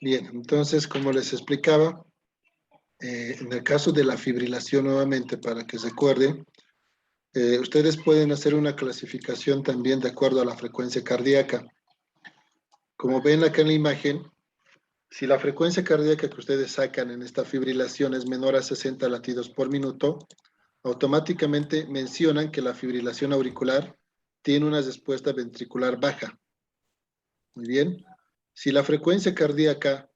Bien, entonces, como les explicaba, en el caso de la fibrilación nuevamente, para que se recuerden, ustedes pueden hacer una clasificación también de acuerdo a la frecuencia cardíaca. Como ven acá en la imagen, si la frecuencia cardíaca que ustedes sacan en esta fibrilación es menor a 60 latidos por minuto, automáticamente mencionan que la fibrilación auricular tiene una respuesta ventricular baja. Muy bien. Si la frecuencia cardíaca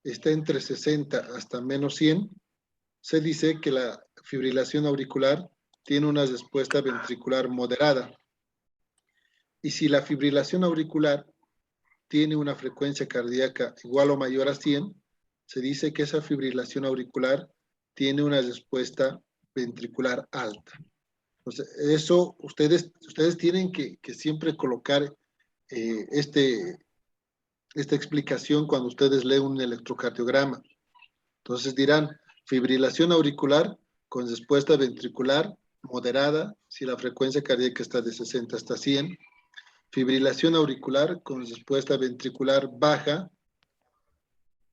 está entre 60 hasta menos 100, se dice que la fibrilación auricular tiene una respuesta ventricular moderada. Y si la fibrilación auricular tiene una frecuencia cardíaca igual o mayor a 100, se dice que esa fibrilación auricular tiene una respuesta ventricular alta. Entonces, eso ustedes tienen que siempre colocar esta explicación cuando ustedes leen un electrocardiograma. Entonces dirán, fibrilación auricular con respuesta ventricular moderada, si la frecuencia cardíaca está de 60 hasta 100. Fibrilación auricular con respuesta ventricular baja,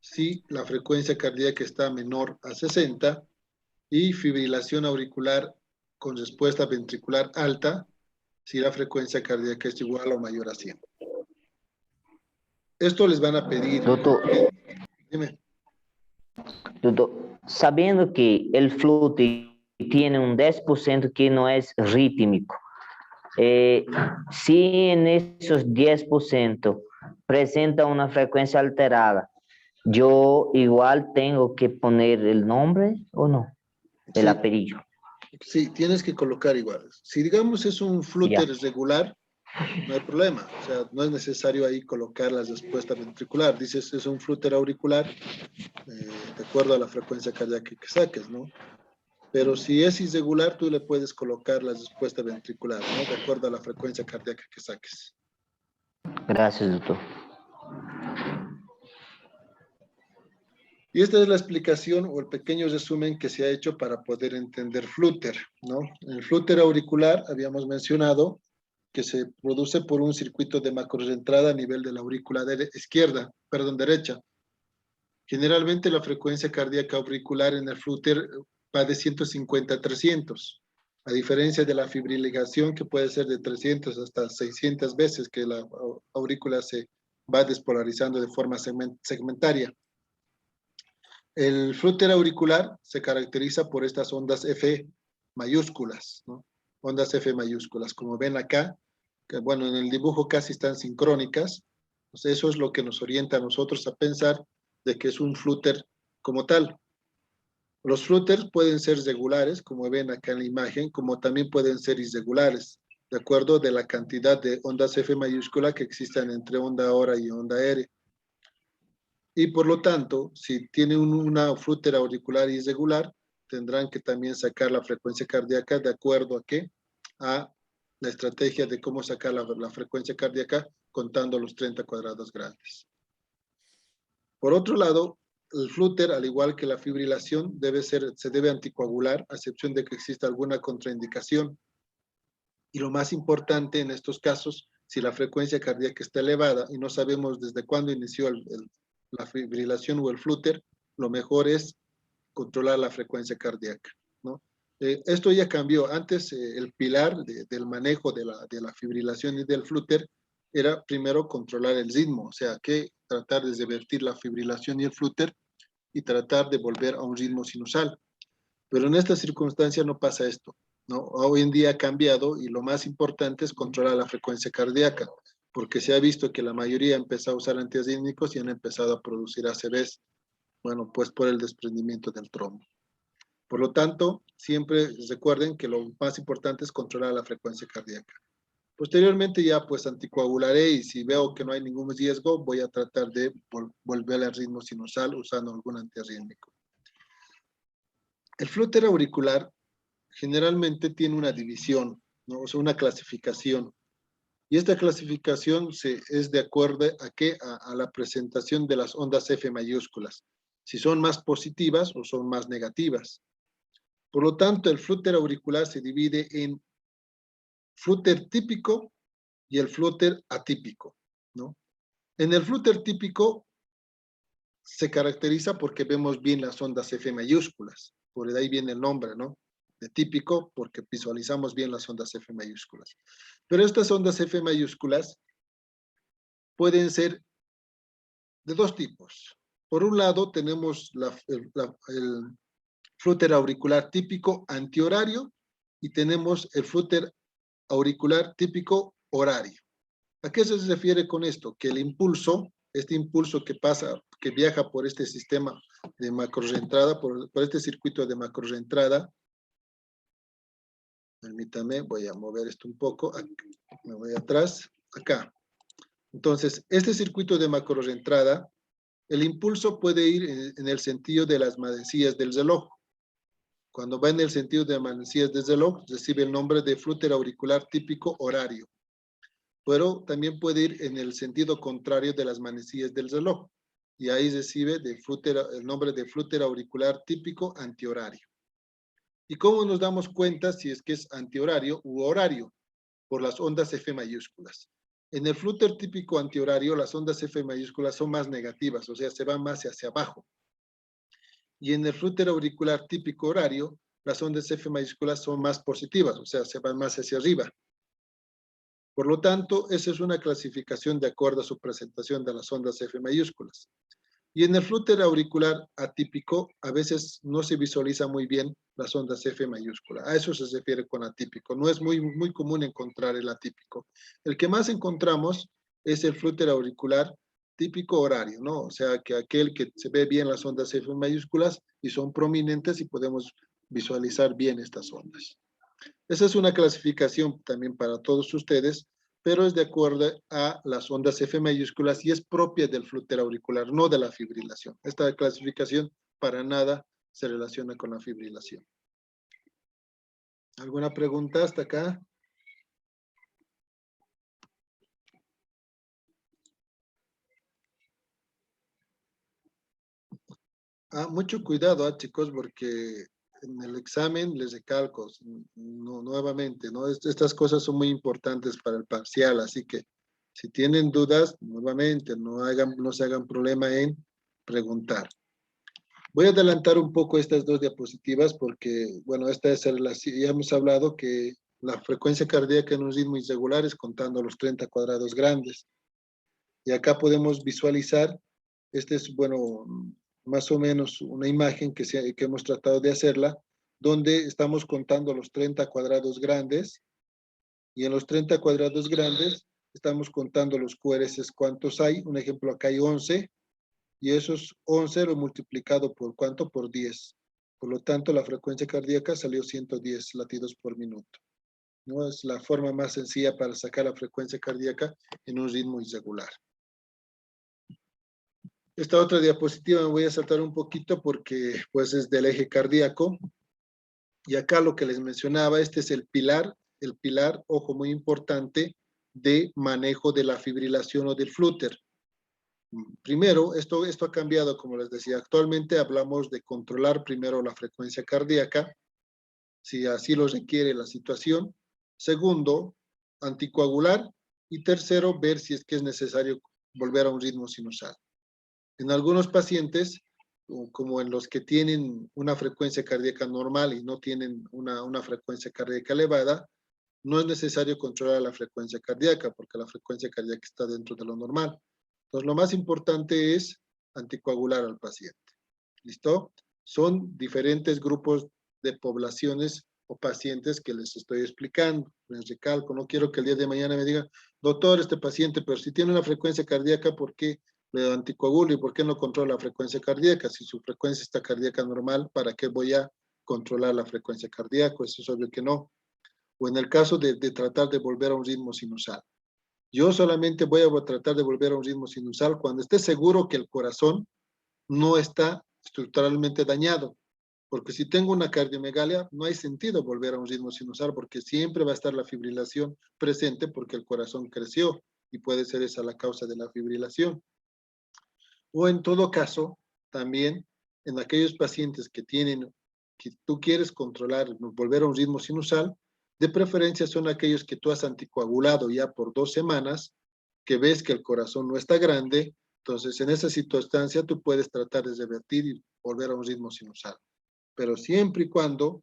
si la frecuencia cardíaca está menor a 60. Y fibrilación auricular con respuesta ventricular alta, si la frecuencia cardíaca es igual o mayor a 100. Esto les van a pedir. Doutor, Dime. doutor, sabendo que el flute tiene un 10% que no es rítmico, si en esos 10% presenta una frecuencia alterada, ¿yo igual tengo que poner el nombre o no? El apellido. Sí, tienes que colocar igual. Si digamos es un flúter regular, no hay problema. O sea, no es necesario ahí colocar la respuesta ventricular. Dices, es un flúter auricular, de acuerdo a la frecuencia cardíaca que saques, ¿no? Pero si es irregular, tú le puedes colocar la respuesta ventricular, ¿no? De acuerdo a la frecuencia cardíaca que saques. Gracias, doctor. Y esta es la explicación o el pequeño resumen que se ha hecho para poder entender flúter, ¿no? El flúter auricular, habíamos mencionado, que se produce por un circuito de macroentrada a nivel de la aurícula derecha. Generalmente la frecuencia cardíaca auricular en el flúter va de 150 a 300, a diferencia de la fibrilación que puede ser de 300 hasta 600 veces que la aurícula se va despolarizando de forma segmentaria. El flúter auricular se caracteriza por estas ondas F mayúsculas, ¿no? Ondas F mayúsculas, como ven acá, que bueno, en el dibujo casi están sincrónicas, pues eso es lo que nos orienta a nosotros a pensar de que es un flúter como tal. Los flúters pueden ser regulares, como ven acá en la imagen, como también pueden ser irregulares, de acuerdo de la cantidad de ondas F mayúscula que existan entre onda hora y onda R. Y por lo tanto, si tiene una flúter auricular irregular, tendrán que también sacar la frecuencia cardíaca de acuerdo a qué? A la estrategia de cómo sacar la frecuencia cardíaca contando los 30 cuadrados grandes. Por otro lado, el flúter, al igual que la fibrilación, se debe anticoagular, a excepción de que exista alguna contraindicación. Y lo más importante en estos casos, si la frecuencia cardíaca está elevada y no sabemos desde cuándo inició la fibrilación o el flúter, lo mejor es controlar la frecuencia cardíaca, ¿no? Esto ya cambió. Antes el pilar del manejo de la fibrilación y del flúter era primero controlar el ritmo, o sea, que tratar de revertir la fibrilación y el flúter y tratar de volver a un ritmo sinusal. Pero en esta circunstancia no pasa esto, ¿no? Hoy en día ha cambiado y lo más importante es controlar la frecuencia cardíaca, porque se ha visto que la mayoría ha empezado a usar antiarrítmicos y han empezado a producir ACVs, bueno, pues por el desprendimiento del trombo. Por lo tanto, siempre recuerden que lo más importante es controlar la frecuencia cardíaca. Posteriormente ya pues anticoagularé y si veo que no hay ningún riesgo, voy a tratar de volver al ritmo sinusal usando algún antiarrítmico. El flúter auricular generalmente tiene una división, ¿no? O sea, una clasificación. Y esta clasificación es de acuerdo a qué? A la presentación de las ondas F mayúsculas. Si son más positivas o son más negativas. Por lo tanto, el flúter auricular se divide en flúter típico y el flúter atípico, ¿no? En el flúter típico, se caracteriza porque vemos bien las ondas F mayúsculas. Por ahí viene el nombre, ¿no? De típico, porque visualizamos bien las ondas F mayúsculas. Pero estas ondas F mayúsculas pueden ser de dos tipos. Por un lado, tenemos el flúter auricular típico antihorario y tenemos el flúter auricular típico horario. ¿A qué se refiere con esto? Que el impulso, este impulso que pasa, que viaja por este sistema de macroreentrada, por este circuito de macroreentrada, permítame, voy a mover esto un poco, me voy atrás, acá. Entonces, este circuito de macroreentrada, el impulso puede ir en el sentido de las manecillas del reloj. Cuando va en el sentido de manecillas del reloj, recibe el nombre de flúter auricular típico horario. Pero también puede ir en el sentido contrario de las manecillas del reloj. Y ahí recibe el nombre de flúter auricular típico antihorario. ¿Y cómo nos damos cuenta si es que es antihorario u horario? Por las ondas F mayúsculas. En el flúter típico antihorario, las ondas F mayúsculas son más negativas, o sea, se van más hacia abajo. Y en el flúter auricular típico horario, las ondas F mayúsculas son más positivas, o sea, se van más hacia arriba. Por lo tanto, esa es una clasificación de acuerdo a su presentación de las ondas F mayúsculas. Y en el flúter auricular atípico, a veces no se visualiza muy bien las ondas F mayúscula. A eso se refiere con atípico. No es muy común encontrar el atípico. El que más encontramos es el flúter auricular típico horario, ¿no? O sea, que aquel que se ve bien las ondas F mayúsculas y son prominentes y podemos visualizar bien estas ondas. Esa es una clasificación también para todos ustedes, pero es de acuerdo a las ondas F mayúsculas y es propia del flúter auricular, no de la fibrilación. Esta clasificación para nada se relaciona con la fibrilación. ¿Alguna pregunta hasta acá? Mucho cuidado, chicos, porque en el examen les recalco nuevamente, ¿no? Estas cosas son muy importantes para el parcial, así que si tienen dudas, nuevamente, no se hagan problema en preguntar. Voy a adelantar un poco estas dos diapositivas porque, bueno, ya hemos hablado que la frecuencia cardíaca en un ritmo irregular es contando los 30 cuadrados grandes. Y acá podemos visualizar, bueno, más o menos una imagen que hemos tratado de hacerla, donde estamos contando los 30 cuadrados grandes, y en los 30 cuadrados grandes estamos contando los QRS, ¿cuántos hay? Un ejemplo, acá hay 11, y esos 11 lo multiplicado por ¿cuánto? Por 10. Por lo tanto, la frecuencia cardíaca salió 110 latidos por minuto. ¿No? Es la forma más sencilla para sacar la frecuencia cardíaca en un ritmo irregular. Esta otra diapositiva me voy a saltar un poquito porque pues es del eje cardíaco. Y acá lo que les mencionaba, este es el pilar, ojo, muy importante, de manejo de la fibrilación o del flúter. Primero, esto ha cambiado, como les decía. Actualmente hablamos de controlar primero la frecuencia cardíaca, si así lo requiere la situación. Segundo, anticoagular. Y tercero, ver si es que es necesario volver a un ritmo sinusal. En algunos pacientes, como en los que tienen una frecuencia cardíaca normal y no tienen una frecuencia cardíaca elevada, no es necesario controlar la frecuencia cardíaca porque la frecuencia cardíaca está dentro de lo normal. Entonces, lo más importante es anticoagular al paciente. ¿Listo? Son diferentes grupos de poblaciones o pacientes que les estoy explicando. Les recalco, no quiero que el día de mañana me digan, doctor, este paciente, pero si tiene una frecuencia cardíaca, ¿por qué le anticoagulo y por qué no controla la frecuencia cardíaca? Si su frecuencia está cardíaca normal, ¿para qué voy a controlar la frecuencia cardíaca? Eso es obvio que no. O en el caso de tratar de volver a un ritmo sinusal. Yo solamente voy a tratar de volver a un ritmo sinusal cuando esté seguro que el corazón no está estructuralmente dañado. Porque si tengo una cardiomegalia, no hay sentido volver a un ritmo sinusal porque siempre va a estar la fibrilación presente porque el corazón creció y puede ser esa la causa de la fibrilación. O en todo caso, también en aquellos pacientes que tú quieres controlar, volver a un ritmo sinusal, de preferencia son aquellos que tú has anticoagulado ya por 2 semanas, que ves que el corazón no está grande Entonces, en esa circunstancia, tú puedes tratar de revertir y volver a un ritmo sinusal. Pero siempre y cuando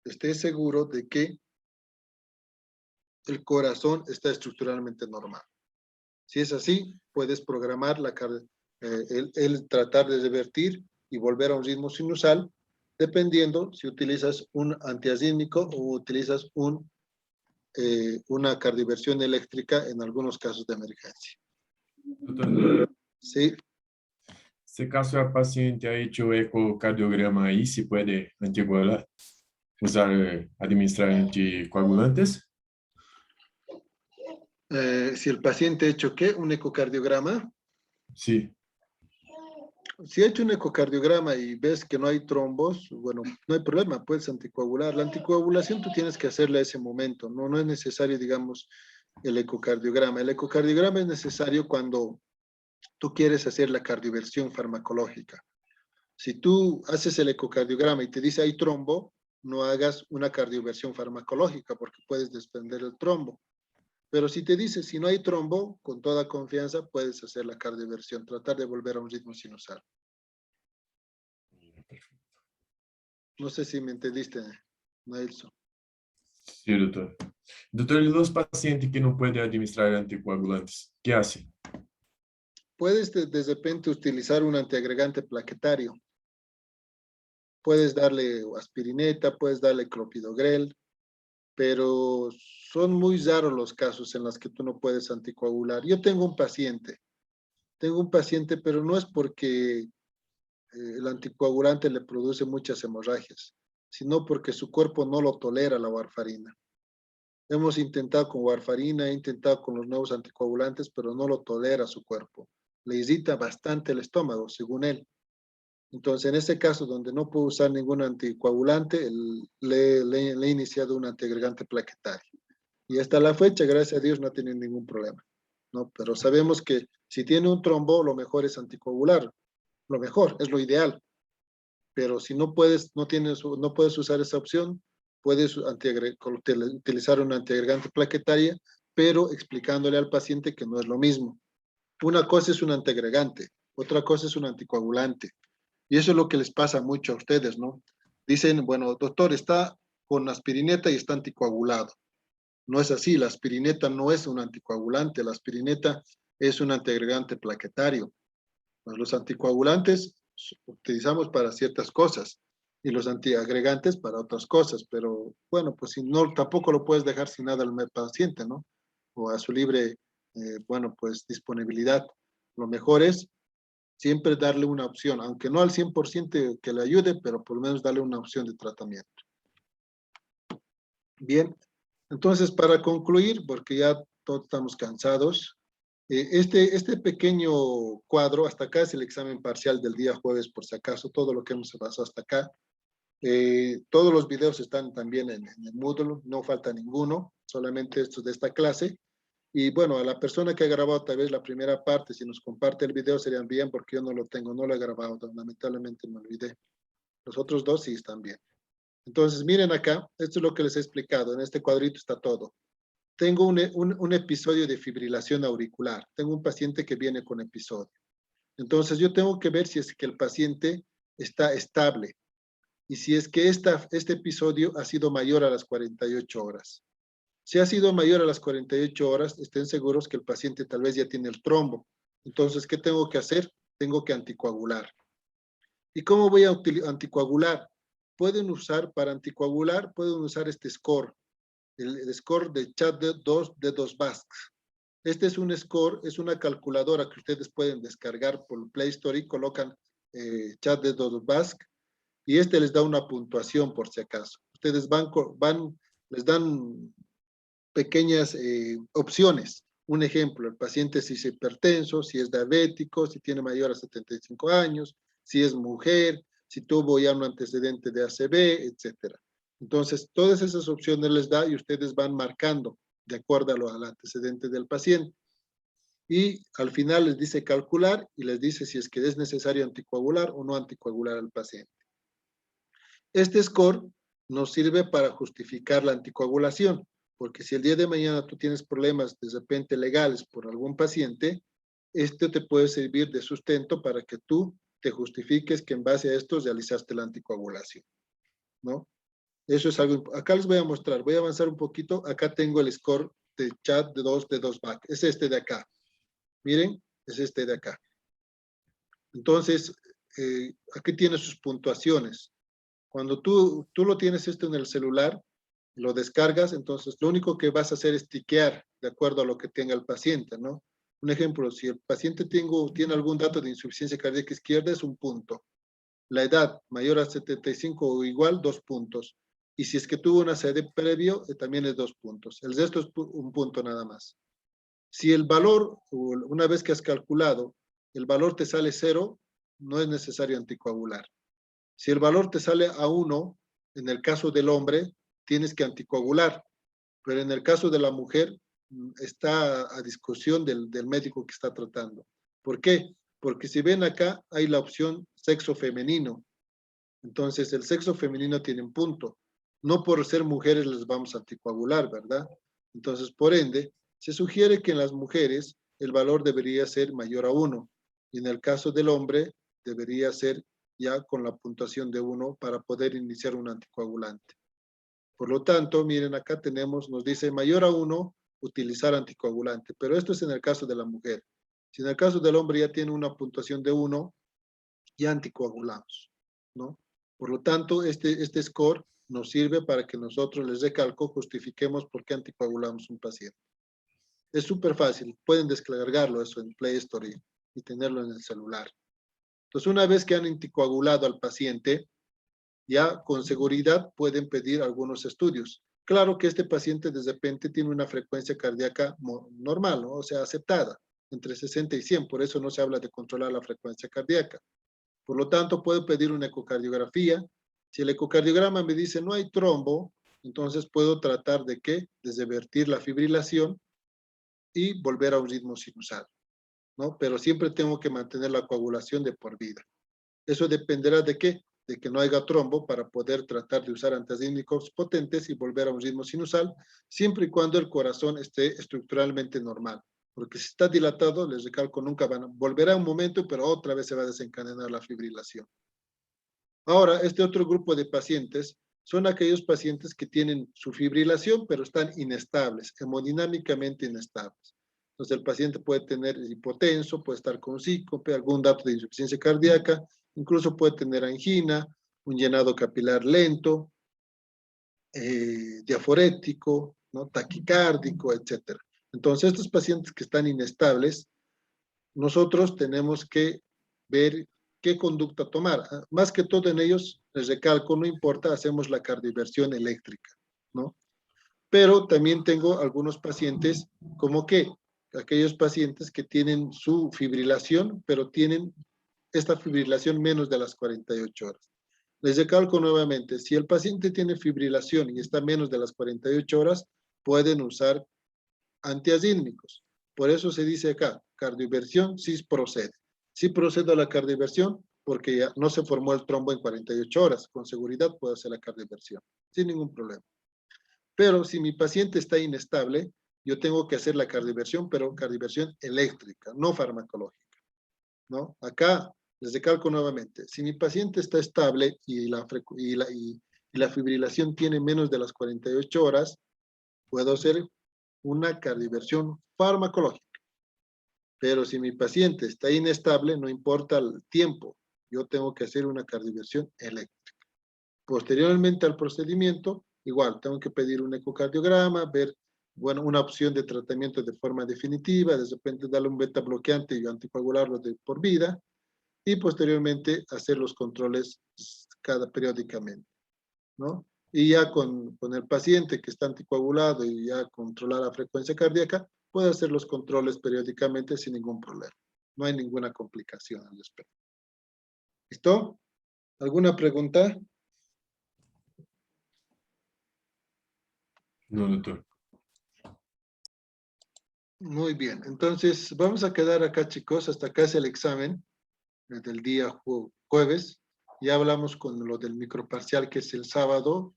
estés seguro de que el corazón está estructuralmente normal. Si es así, puedes programar el tratar de revertir y volver a un ritmo sinusal, dependiendo si utilizas un antiasísmico o utilizas una cardioversión eléctrica en algunos casos de emergencia. Doutor, Sí, se caso el paciente ha hecho ecocardiograma ahí, ¿se puede anticoagular, usar, administrar anticoagulantes? si el paciente ha hecho ¿qué? Un ecocardiograma. Sí. Si ha hecho un ecocardiograma y ves que no hay trombos, bueno, no hay problema, puedes anticoagular. La anticoagulación tú tienes que hacerla a ese momento, no es necesario, digamos, el ecocardiograma. El ecocardiograma es necesario cuando tú quieres hacer la cardioversión farmacológica. Si tú haces el ecocardiograma y te dice hay trombo, no hagas una cardioversión farmacológica porque puedes desprender el trombo. Pero si te dice si no hay trombo, con toda confianza puedes hacer la cardioversión, tratar de volver a un ritmo sinusal. No sé si me entendiste, Nelson. Sí, doctor. Doctor, y los pacientes que no pueden administrar anticoagulantes, ¿qué hacen? Puedes de repente utilizar un antiagregante plaquetario. Puedes darle aspirineta, puedes darle clopidogrel, pero son muy raros los casos en los que tú no puedes anticoagular. Yo tengo un paciente, pero no es porque el anticoagulante le produce muchas hemorragias, sino porque su cuerpo no lo tolera la warfarina. Hemos intentado con warfarina, he intentado con los nuevos anticoagulantes, pero no lo tolera su cuerpo. Le irrita bastante el estómago, según él. Entonces, en ese caso, donde no puedo usar ningún anticoagulante, le he iniciado un antiagregante plaquetario. Y hasta la fecha, gracias a Dios, no ha tenido ningún problema, ¿no? Pero sabemos que si tiene un trombo, lo mejor es anticoagular. Lo mejor, es lo ideal. Pero si no puedes, no puedes usar esa opción, puedes utilizar un antiagregante plaquetaria, pero explicándole al paciente que no es lo mismo. Una cosa es un antiagregante, otra cosa es un anticoagulante. Y eso es lo que les pasa mucho a ustedes, ¿no? Dicen, bueno, doctor, está con aspirineta y está anticoagulado. No es así, la aspirineta no es un anticoagulante, la aspirineta es un antiagregante plaquetario. Pues los anticoagulantes utilizamos para ciertas cosas y los antiagregantes para otras cosas, pero bueno, pues si no, tampoco lo puedes dejar sin nada al paciente, ¿no? O a su libre, bueno, pues disponibilidad. Lo mejor es siempre darle una opción, aunque no al 100% que le ayude, pero por lo menos darle una opción de tratamiento. Bien, entonces para concluir, porque ya todos estamos cansados, este pequeño cuadro, hasta acá es el examen parcial del día jueves, por si acaso, todo lo que hemos pasado hasta acá. Todos los videos están también en el Moodle, no falta ninguno, solamente estos de esta clase. Y bueno, a la persona que ha grabado tal vez la primera parte, si nos comparte el video serían bien, porque yo no lo tengo, no lo he grabado, lamentablemente me olvidé. Los otros dos sí están bien. Entonces, miren acá, esto es lo que les he explicado, en este cuadrito está todo. Tengo un episodio de fibrilación auricular, tengo un paciente que viene con episodio. Entonces, yo tengo que ver si es que el paciente está estable y si es que este episodio ha sido mayor a las 48 horas. Si ha sido mayor a las 48 horas, estén seguros que el paciente tal vez ya tiene el trombo. Entonces, ¿qué tengo que hacer? Tengo que anticoagular. ¿Y cómo voy a anticoagular? Pueden usar, para anticoagular, pueden usar este score, el score de CHA2 de 2 Basques. Este es un score, es una calculadora que ustedes pueden descargar por Play Store y colocan chat de 2 Basque y este les da una puntuación por si acaso. Ustedes les dan pequeñas opciones. Un ejemplo, el paciente si es hipertenso, si es diabético, si tiene mayor a 75 años, si es mujer, si tuvo ya un antecedente de ACV, etcétera. Entonces, todas esas opciones les da y ustedes van marcando de acuerdo al antecedente del paciente. Y al final les dice calcular y les dice si es que es necesario anticoagular o no anticoagular al paciente. Este score nos sirve para justificar la anticoagulación, porque si el día de mañana tú tienes problemas de repente legales por algún paciente, Esto te puede servir de sustento para que tú te justifiques que en base a esto realizaste la anticoagulación, ¿no? Eso es algo, acá les voy a mostrar, voy a avanzar un poquito, acá tengo el score de chat de 2 back, es este de acá, miren, es este de acá. Entonces, aquí tiene sus puntuaciones. Cuando tú lo tienes esto en el celular, lo descargas, entonces lo único que vas a hacer es tiquear de acuerdo a lo que tenga el paciente, ¿no? Un ejemplo, si el paciente tiene algún dato de insuficiencia cardíaca izquierda, es un punto. La edad mayor a 75 o igual, 2 puntos. Y si es que tuvo una CD previo, también es 2 puntos. El resto es un punto nada más. Si el valor, una vez que has calculado, el valor te sale 0, no es necesario anticoagular. Si el valor te sale a 1, en el caso del hombre, tienes que anticoagular. Pero en el caso de la mujer, está a discusión del médico que está tratando. ¿Por qué? Porque si ven acá, hay la opción sexo femenino. Entonces, el sexo femenino tiene un punto. No por ser mujeres les vamos a anticoagular, ¿verdad? Entonces, por ende, se sugiere que en las mujeres el valor debería ser mayor a 1. Y en el caso del hombre, debería ser ya con la puntuación de 1 para poder iniciar un anticoagulante. Por lo tanto, miren, acá tenemos, nos dice mayor a 1, utilizar anticoagulante. Pero esto es en el caso de la mujer. Si en el caso del hombre ya tiene una puntuación de 1, ya anticoagulamos, ¿no? Por lo tanto, este score nos sirve para que nosotros, les recalco, justifiquemos por qué anticoagulamos un paciente. Es súper fácil, pueden descargarlo eso en Play Store y tenerlo en el celular. Entonces, una vez que han anticoagulado al paciente, ya con seguridad pueden pedir algunos estudios. Claro que este paciente de repente tiene una frecuencia cardíaca normal, ¿no? O sea, aceptada, entre 60 y 100, por eso no se habla de controlar la frecuencia cardíaca. Por lo tanto, puedo pedir una ecocardiografía. Si el ecocardiograma me dice no hay trombo, entonces puedo tratar de ¿qué? De revertir la fibrilación y volver a un ritmo sinusal, ¿no? Pero siempre tengo que mantener la coagulación de por vida. Eso dependerá de ¿qué? De que no haya trombo para poder tratar de usar antiarrítmicos potentes y volver a un ritmo sinusal, siempre y cuando el corazón esté estructuralmente normal. Porque si está dilatado, les recalco, nunca volverá un momento, pero otra vez se va a desencadenar la fibrilación. Ahora, este otro grupo de pacientes son aquellos pacientes que tienen su fibrilación, pero están inestables, hemodinámicamente inestables. Entonces, el paciente puede tener hipotenso, puede estar con síncope, algún dato de insuficiencia cardíaca, incluso puede tener angina, un llenado capilar lento, diaforético, ¿no? Taquicárdico, etc. Entonces, estos pacientes que están inestables, nosotros tenemos que ver qué conducta tomar. Más que todo en ellos, les recalco, no importa, hacemos la cardioversión eléctrica, ¿no? Pero también tengo algunos pacientes como que aquellos pacientes que tienen su fibrilación, pero tienen esta fibrilación menos de las 48 horas. Les recalco nuevamente, si el paciente tiene fibrilación y está menos de las 48 horas, pueden usar antiarrítmicos. Por eso se dice acá, cardioversión sí procede. Sí procedo a la cardioversión porque ya no se formó el trombo en 48 horas. Con seguridad puedo hacer la cardioversión, sin ningún problema. Pero si mi paciente está inestable, yo tengo que hacer la cardioversión, pero cardioversión eléctrica, no farmacológica, ¿no? Acá les recalco nuevamente, si mi paciente está estable y la fibrilación tiene menos de las 48 horas, puedo hacer una cardioversión farmacológica. Pero si mi paciente está inestable, no importa el tiempo, yo tengo que hacer una cardioversión eléctrica. Posteriormente al procedimiento, igual, tengo que pedir un ecocardiograma, ver, bueno, una opción de tratamiento de forma definitiva, de repente darle un beta bloqueante y anticoagularlo de por vida, y posteriormente hacer los controles periódicamente, ¿no? Y ya con el paciente que está anticoagulado y ya controlar la frecuencia cardíaca, puede hacer los controles periódicamente sin ningún problema. No hay ninguna complicación al respecto. ¿Listo? ¿Alguna pregunta? No, doctor. Muy bien. Entonces, vamos a quedar acá, chicos. Hasta acá es el examen del día jueves. Ya hablamos con lo del microparcial, que es el sábado.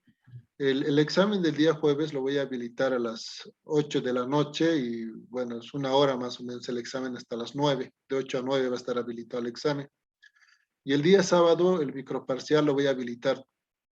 El examen del día jueves lo voy a habilitar a las 8 de la noche y bueno, es 1 hora más o menos el examen hasta las 9. De 8 a 9 va a estar habilitado el examen. Y el día sábado el microparcial lo voy a habilitar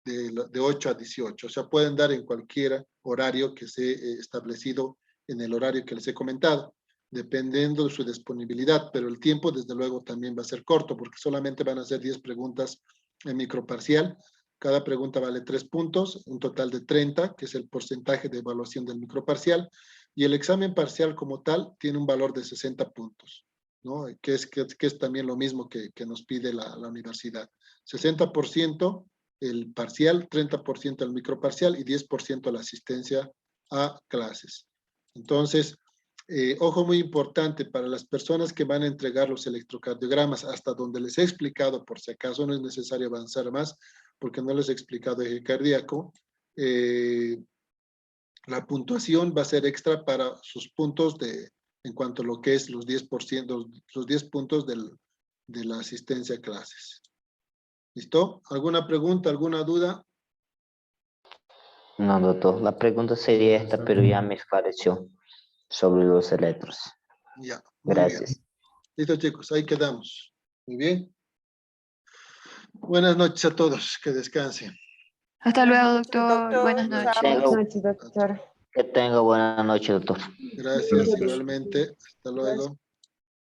de 8 a 18. O sea, pueden dar en cualquier horario que se establecido en el horario que les he comentado, dependiendo de su disponibilidad, pero el tiempo desde luego también va a ser corto porque solamente van a ser 10 preguntas en microparcial. Cada pregunta vale 3 puntos, un total de 30, que es el porcentaje de evaluación del microparcial, y el examen parcial como tal tiene un valor de 60 puntos, ¿no? Que es también lo mismo que nos pide la universidad. 60% el parcial, 30% el microparcial y 10% la asistencia a clases. Entonces, ojo muy importante para las personas que van a entregar los electrocardiogramas, hasta donde les he explicado, por si acaso no es necesario avanzar más, porque no les he explicado eje cardíaco, la puntuación va a ser extra para sus puntos en cuanto a lo que es los 10%, los 10 puntos de la asistencia a clases. ¿Listo? ¿Alguna pregunta, alguna duda? No, doctor, la pregunta sería esta, pero ya me esclareció sobre los electros. Ya, muy bien. Gracias. Listo, chicos, ahí quedamos. Muy bien. Buenas noches a todos, que descansen. Hasta luego, doctor. Buenas noches. Tenga- noches, doctor. Que tenga buena noche, doctor. Gracias, igualmente. Hasta luego.